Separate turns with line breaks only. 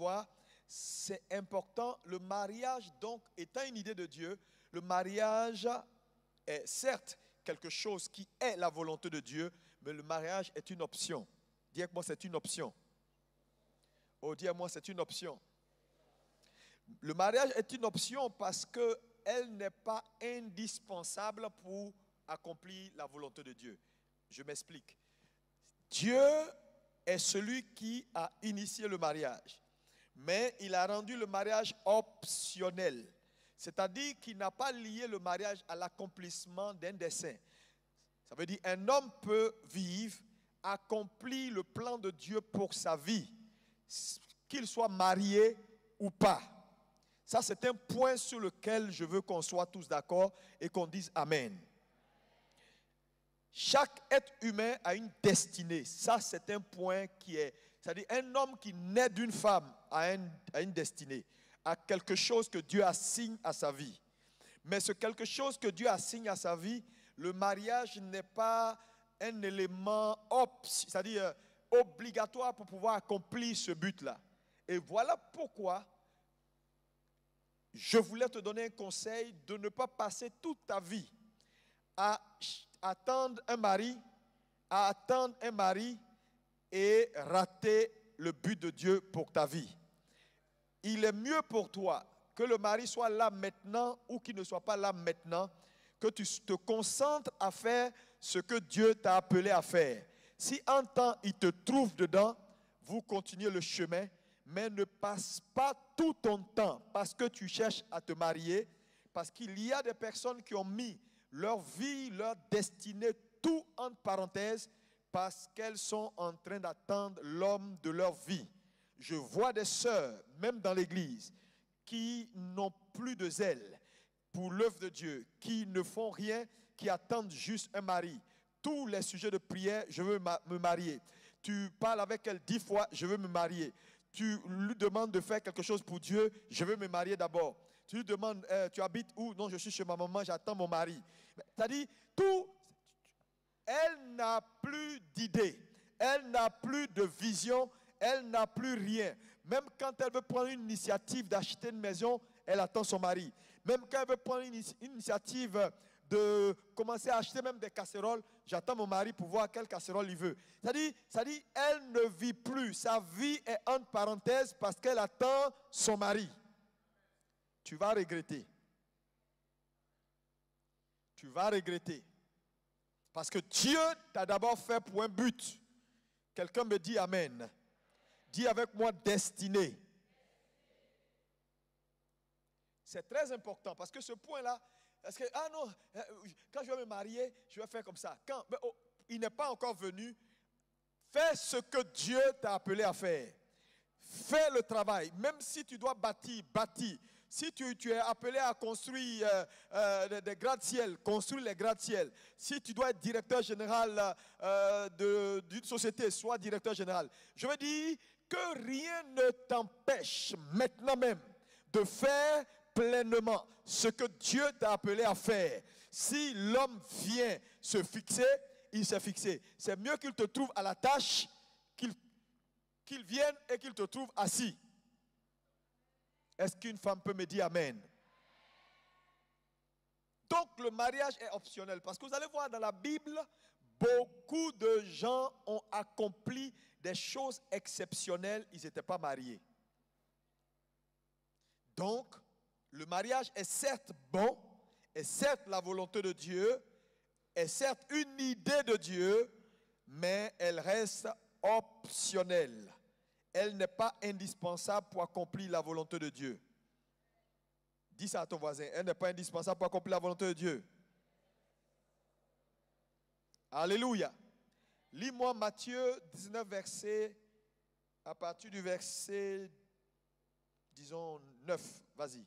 savoir, c'est important. Le mariage, donc, étant une idée de Dieu, le mariage est certes quelque chose qui est la volonté de Dieu, mais le mariage est une option. Dis avec moi, c'est une option. Oh, dis avec moi, c'est une option. Le mariage est une option parce qu'elle n'est pas indispensable pour accomplir la volonté de Dieu. Je m'explique. Dieu est celui qui a initié le mariage, mais il a rendu le mariage optionnel. C'est-à-dire qu'il n'a pas lié le mariage à l'accomplissement d'un dessein. Ça veut dire qu'un homme peut vivre, accomplir le plan de Dieu pour sa vie, qu'il soit marié ou pas. Ça, c'est un point sur lequel je veux qu'on soit tous d'accord et qu'on dise Amen. Chaque être humain a une destinée. Ça, c'est un point qui est... C'est-à-dire, un homme qui naît d'une femme a une destinée, a quelque chose que Dieu assigne à sa vie. Mais ce quelque chose que Dieu assigne à sa vie, le mariage n'est pas un élément c'est-à-dire obligatoire pour pouvoir accomplir ce but-là. Et voilà pourquoi je voulais te donner un conseil de ne pas passer toute ta vie à attendre un mari et rater le but de Dieu pour ta vie. Il est mieux pour toi que le mari soit là maintenant ou qu'il ne soit pas là maintenant, que tu te concentres à faire ce que Dieu t'a appelé à faire. Si un temps il te trouve dedans, vous continuez le chemin, mais ne passe pas tout ton temps parce que tu cherches à te marier, parce qu'il y a des personnes qui ont mis leur vie, leur destinée, tout entre parenthèses, parce qu'elles sont en train d'attendre l'homme de leur vie. Je vois des sœurs, même dans l'église, qui n'ont plus de zèle pour l'œuvre de Dieu, qui ne font rien, qui attendent juste un mari. Tous les sujets de prière, je veux me marier. Tu parles avec elle 10 fois, je veux me marier. Tu lui demandes de faire quelque chose pour Dieu, je veux me marier d'abord. Tu lui demandes, tu habites où? Non, je suis chez ma maman, j'attends mon mari. C'est-à-dire, elle n'a plus d'idée, elle n'a plus de vision, elle n'a plus rien. Même quand elle veut prendre une initiative d'acheter une maison, elle attend son mari. Même quand elle veut prendre une initiative de commencer à acheter même des casseroles, j'attends mon mari pour voir quelle casserole il veut. C'est-à-dire, elle ne vit plus. Sa vie est entre parenthèses parce qu'elle attend son mari. Tu vas regretter. Tu vas regretter. Parce que Dieu t'a d'abord fait pour un but. Quelqu'un me dit Amen. Dis avec moi destinée. C'est très important parce que ce point-là, parce que, ah non, quand je vais me marier, je vais faire comme ça. Il n'est pas encore venu, fais ce que Dieu t'a appelé à faire. Fais le travail. Même si tu dois bâtir, bâtis. Si tu es appelé à construire des gratte-ciel, construis les gratte-ciel. Si tu dois être directeur général d'une société, sois directeur général. Je veux dire que rien ne t'empêche maintenant même de faire pleinement ce que Dieu t'a appelé à faire. Si l'homme vient se fixer, il s'est fixé. C'est mieux qu'il te trouve à la tâche, qu'il vienne et qu'il te trouve assis. Est-ce qu'une femme peut me dire Amen? Donc le mariage est optionnel parce que vous allez voir dans la Bible, beaucoup de gens ont accompli des choses exceptionnelles, ils n'étaient pas mariés. Donc, le mariage est certes bon, est certes la volonté de Dieu, est certes une idée de Dieu, mais elle reste optionnelle. Elle n'est pas indispensable pour accomplir la volonté de Dieu. Dis ça à ton voisin, elle n'est pas indispensable pour accomplir la volonté de Dieu. Alléluia. Lis-moi Matthieu 19, à partir du verset, disons, 9. Vas-y.